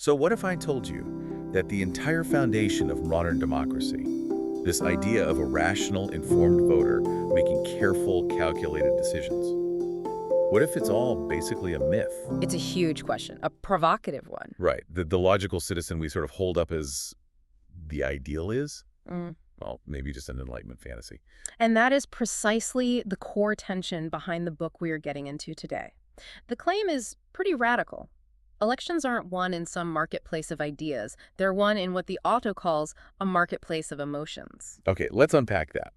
So what if I told you that the entire foundation of modern democracy, this idea of a rational, informed voter making careful, calculated decisions, what if it's all basically a myth? It's a huge question, a provocative one. Right. The logical citizen we sort of hold up as the ideal is? Mm. Well, maybe just an Enlightenment fantasy. And that is precisely the core tension behind the book we are getting into today. The claim is pretty radical. Elections aren't won in some marketplace of ideas. They're won in what the author calls a marketplace of emotions. Okay, let's unpack that.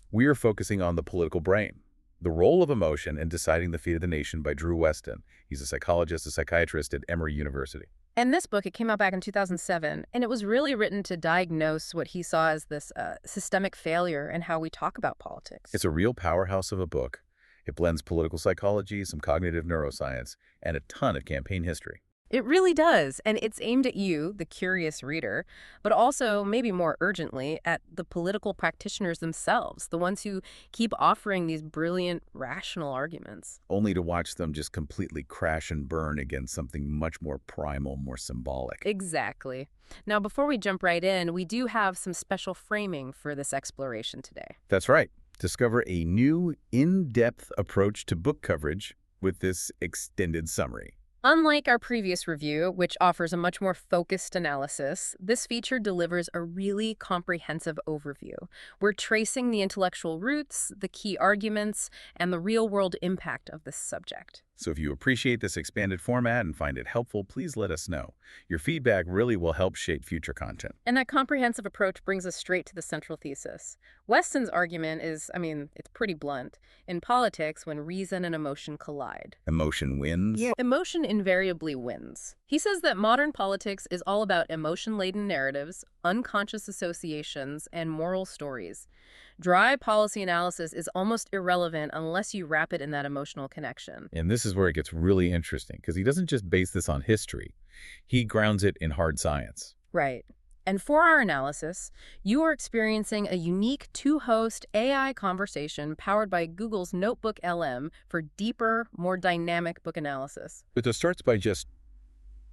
We are focusing on the political brain, the role of emotion in deciding the fate of the nation by Drew Westen. He's a psychologist, a psychiatrist at Emory University. And this book, it came out back in 2007, and it was really written to diagnose what he saw as this systemic failure in how we talk about politics. It's a real powerhouse of a book. It blends political psychology, some cognitive neuroscience, and a ton of campaign history. It really does, and it's aimed at you, the curious reader, but also, maybe more urgently, at the political practitioners themselves, the ones who keep offering these brilliant, rational arguments. Only to watch them just completely crash and burn against something much more primal, more symbolic. Exactly. Now, before we jump right in, we do have some special framing for this exploration today. That's right. Discover a new, in-depth approach to book coverage with this extended summary. Unlike our previous review, which offers a much more focused analysis, this feature delivers a really comprehensive overview. We're tracing the intellectual roots, the key arguments, and the real-world impact of this subject. So if you appreciate this expanded format and find it helpful, please let us know. Your feedback really will help shape future content. And that comprehensive approach brings us straight to the central thesis. Westen's argument is, it's pretty blunt. In politics, when reason and emotion collide, Emotion wins? yeah, emotion invariably wins. He says that modern politics is all about emotion-laden narratives, unconscious associations, and moral stories. Dry policy analysis is almost irrelevant unless you wrap it in that emotional connection. And this is where it gets really interesting, because he doesn't just base this on history. He grounds it in hard science. Right. And for our analysis, you are experiencing a unique two-host AI conversation powered by Google's Notebook LM for deeper, more dynamic book analysis. It starts by just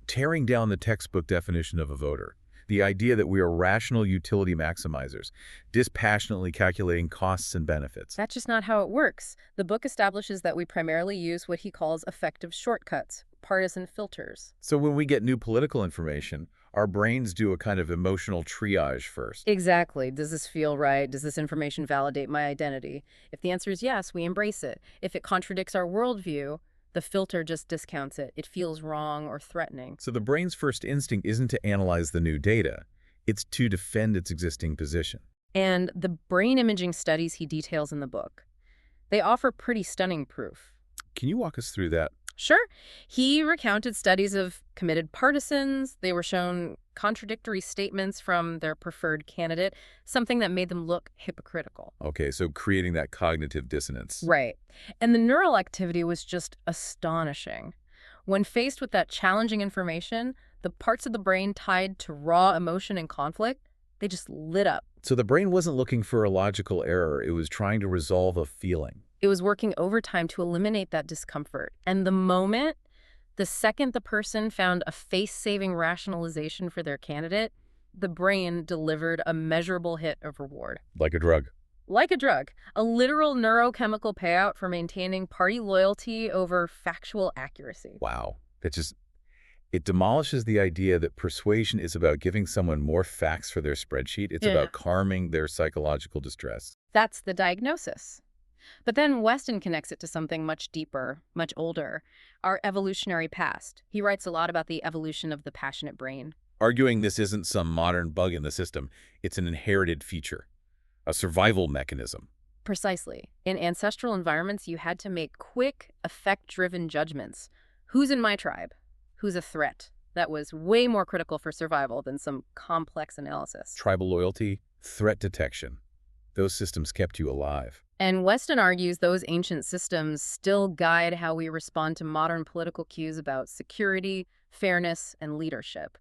tearing down the textbook definition of a voter. The idea that we are rational utility maximizers, dispassionately calculating costs and benefits. That's just not how it works. The book establishes that we primarily use what he calls effective shortcuts, partisan filters. So when we get new political information, our brains do a kind of emotional triage first. Exactly. Does this feel right? Does this information validate my identity? If the answer is yes, we embrace it. If it contradicts our worldview, the filter just discounts it. It feels wrong or threatening. So the brain's first instinct isn't to analyze the new data, it's to defend its existing position. And the brain imaging studies he details in the book, they offer pretty stunning proof. Can you walk us through that? Sure. He recounted studies of committed partisans. They were shown contradictory statements from their preferred candidate, something that made them look hypocritical. Okay, so creating that cognitive dissonance. Right. And the neural activity was just astonishing. When faced with that challenging information, the parts of the brain tied to raw emotion and conflict, they just lit up. So the brain wasn't looking for a logical error, it was trying to resolve a feeling. It was working overtime to eliminate that discomfort. And the second the person found a face-saving rationalization for their candidate, the brain delivered a measurable hit of reward. Like a drug. Like a drug, a literal neurochemical payout for maintaining party loyalty over factual accuracy. Wow. It demolishes the idea that persuasion is about giving someone more facts for their spreadsheet. It's about calming their psychological distress. That's the diagnosis. But then Westen connects it to something much deeper, much older, our evolutionary past. He writes a lot about the evolution of the passionate brain. Arguing this isn't some modern bug in the system, it's an inherited feature, a survival mechanism. Precisely. In ancestral environments, you had to make quick, effect-driven judgments. Who's in my tribe? Who's a threat? That was way more critical for survival than some complex analysis. Tribal loyalty, threat detection. Those systems kept you alive. And Westen argues those ancient systems still guide how we respond to modern political cues about security, fairness, and leadership.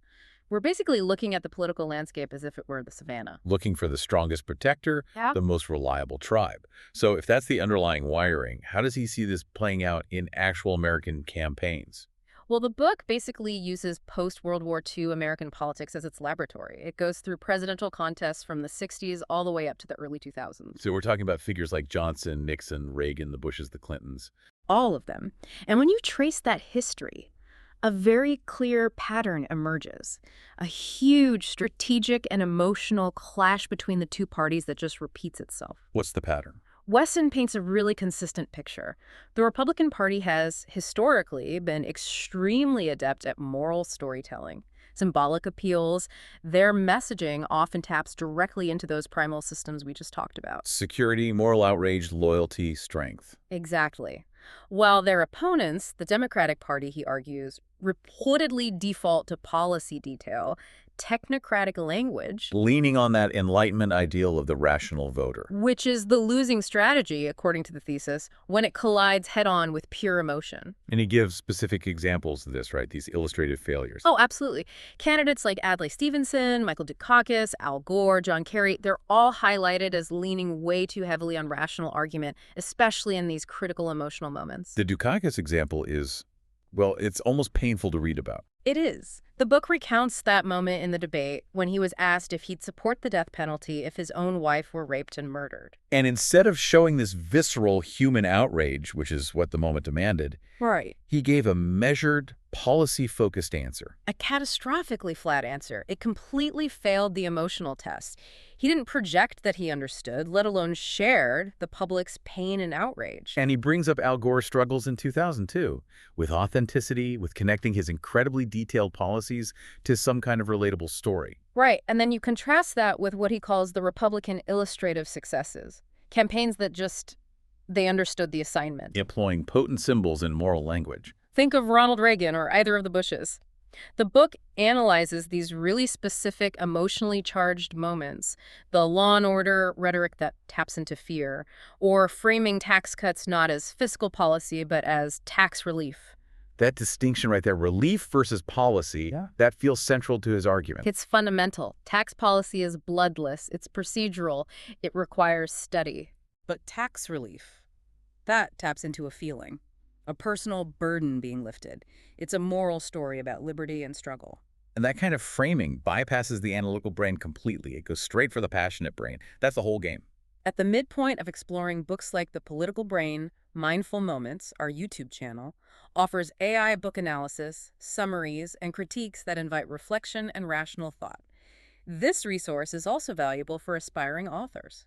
We're basically looking at the political landscape as if it were the savannah. Looking for the strongest protector, the most reliable tribe. So if that's the underlying wiring, how does he see this playing out in actual American campaigns? Well, the book basically uses post-World War II American politics as its laboratory. It goes through presidential contests from the 60s all the way up to the early 2000s. So we're talking about figures like Johnson, Nixon, Reagan, the Bushes, the Clintons. All of them. And when you trace that history, a very clear pattern emerges. A huge strategic and emotional clash between the two parties that just repeats itself. What's the pattern? Westen paints a really consistent picture. The Republican Party has historically been extremely adept at moral storytelling, symbolic appeals. Their messaging often taps directly into those primal systems we just talked about. Security, moral outrage, loyalty, strength. Exactly. While their opponents, the Democratic Party, he argues, reportedly default to policy detail, technocratic language, Leaning on that Enlightenment ideal of the rational voter. which is the losing strategy, according to the thesis, when it collides head-on with pure emotion. And he gives specific examples of this, right? These illustrative failures. Oh, absolutely. Candidates like Adlai Stevenson, Michael Dukakis, Al Gore, John Kerry, they're all highlighted as leaning way too heavily on rational argument, especially in these critical emotional moments. The Dukakis example is, well, it's almost painful to read about. It is. The book recounts that moment in the debate when he was asked if he'd support the death penalty if his own wife were raped and murdered. And instead of showing this visceral human outrage, which is what the moment demanded, Right. he gave a measured, policy-focused answer. A catastrophically flat answer. It completely failed the emotional test. He didn't project that he understood, let alone shared, the public's pain and outrage. And he brings up Al Gore's struggles in 2002, with authenticity, with connecting his incredibly detailed policies to some kind of relatable story. Right, and then you contrast that with what he calls the Republican illustrative successes. Campaigns that they understood the assignment. Employing potent symbols and moral language. Think of Ronald Reagan or either of the Bushes. The book analyzes these really specific, emotionally charged moments, the law and order rhetoric that taps into fear, or framing tax cuts not as fiscal policy but as tax relief. That distinction right there, relief versus policy, that feels central to his argument. It's fundamental. Tax policy is bloodless. It's procedural. It requires study. But tax relief, that taps into a feeling, a personal burden being lifted. It's a moral story about liberty and struggle. And that kind of framing bypasses the analytical brain completely. It goes straight for the passionate brain. That's the whole game. At the midpoint of exploring books like The Political Brain, Mindful Moments, our YouTube channel, offers AI book analysis, summaries, and critiques that invite reflection and rational thought. This resource is also valuable for aspiring authors.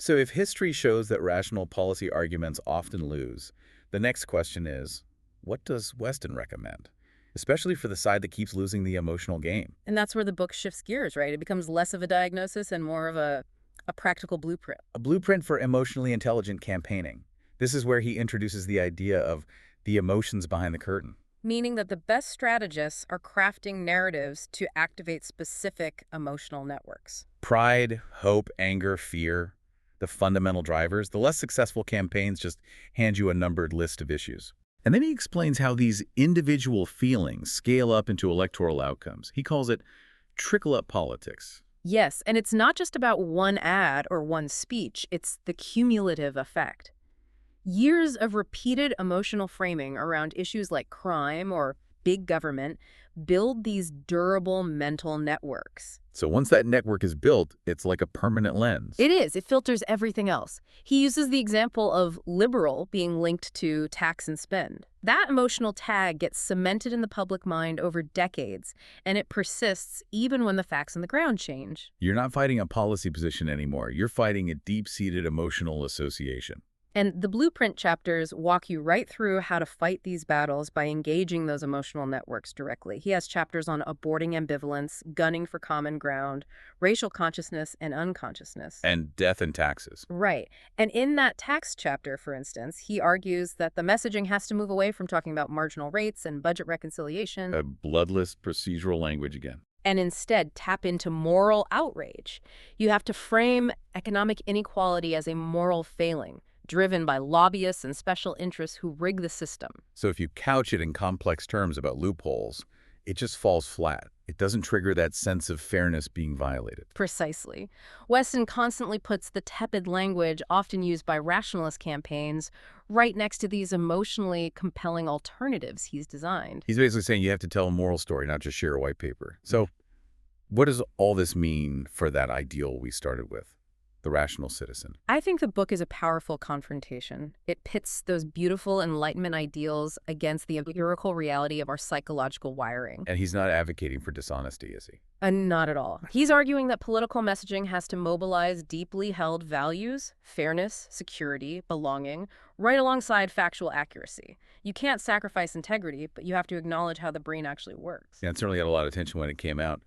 So if history shows that rational policy arguments often lose, the next question is, what does Westen recommend? Especially for the side that keeps losing the emotional game. And that's where the book shifts gears, right? It becomes less of a diagnosis and more of a practical blueprint. A blueprint for emotionally intelligent campaigning. This is where he introduces the idea of the emotions behind the curtain. Meaning that the best strategists are crafting narratives to activate specific emotional networks. Pride, hope, anger, fear, the fundamental drivers. The less successful campaigns just hand you a numbered list of issues. And then he explains how these individual feelings scale up into electoral outcomes. He calls it trickle-up politics. Yes, and it's not just about one ad or one speech. It's the cumulative effect. Years of repeated emotional framing around issues like crime or big government build these durable mental networks. So once that network is built, it's like a permanent lens. It is. It filters everything else. He uses the example of liberal being linked to tax and spend. That emotional tag gets cemented in the public mind over decades, and it persists even when the facts on the ground change. You're not fighting a policy position anymore. You're fighting a deep-seated emotional association. And the blueprint chapters walk you right through how to fight these battles by engaging those emotional networks directly. He has chapters on aborting ambivalence, gunning for common ground, racial consciousness and unconsciousness. And death and taxes. Right. And in that tax chapter, for instance, he argues that the messaging has to move away from talking about marginal rates and budget reconciliation. A bloodless procedural language again. And instead tap into moral outrage. You have to frame economic inequality as a moral failing, driven by lobbyists and special interests who rig the system. So if you couch it in complex terms about loopholes, it just falls flat. It doesn't trigger that sense of fairness being violated. Precisely. Westen constantly puts the tepid language often used by rationalist campaigns right next to these emotionally compelling alternatives he's designed. He's basically saying you have to tell a moral story, not just share a white paper. So what does all this mean for that ideal we started with, the rational citizen? I think the book is a powerful confrontation. It pits those beautiful Enlightenment ideals against the empirical reality of our psychological wiring. And he's not advocating for dishonesty, is he? Not at all. He's arguing that political messaging has to mobilize deeply held values, fairness, security, belonging, right alongside factual accuracy. You can't sacrifice integrity, but you have to acknowledge how the brain actually works. Yeah, it certainly had a lot of attention when it came out.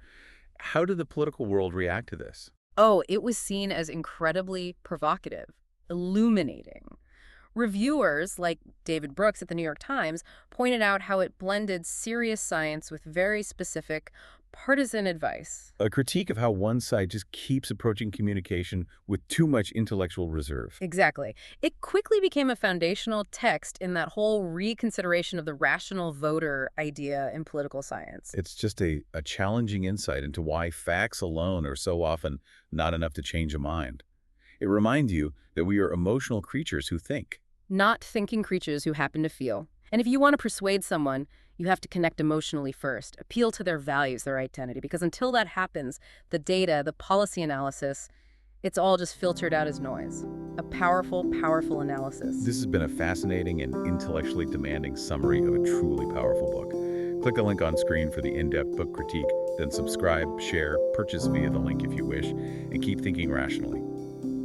How did the political world react to this? Oh, it was seen as incredibly provocative, illuminating. Reviewers, like David Brooks at the New York Times, pointed out how it blended serious science with very specific, partisan advice. A critique of how one side just keeps approaching communication with too much intellectual reserve. Exactly. It quickly became a foundational text in that whole reconsideration of the rational voter idea in political science. It's just a challenging insight into why facts alone are so often not enough to change a mind. It reminds you that we are emotional creatures who think. Not thinking creatures who happen to feel. And if you want to persuade someone, you have to connect emotionally first, appeal to their values, their identity, because until that happens, the data, the policy analysis, it's all just filtered out as noise. A powerful, powerful analysis. This has been a fascinating and intellectually demanding summary of a truly powerful book. Click a link on screen for the in-depth book critique, then subscribe, share, purchase via the link if you wish, and keep thinking rationally.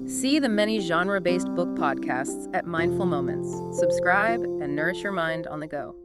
See the many genre-based book podcasts at Mindful Moments. Subscribe and nourish your mind on the go.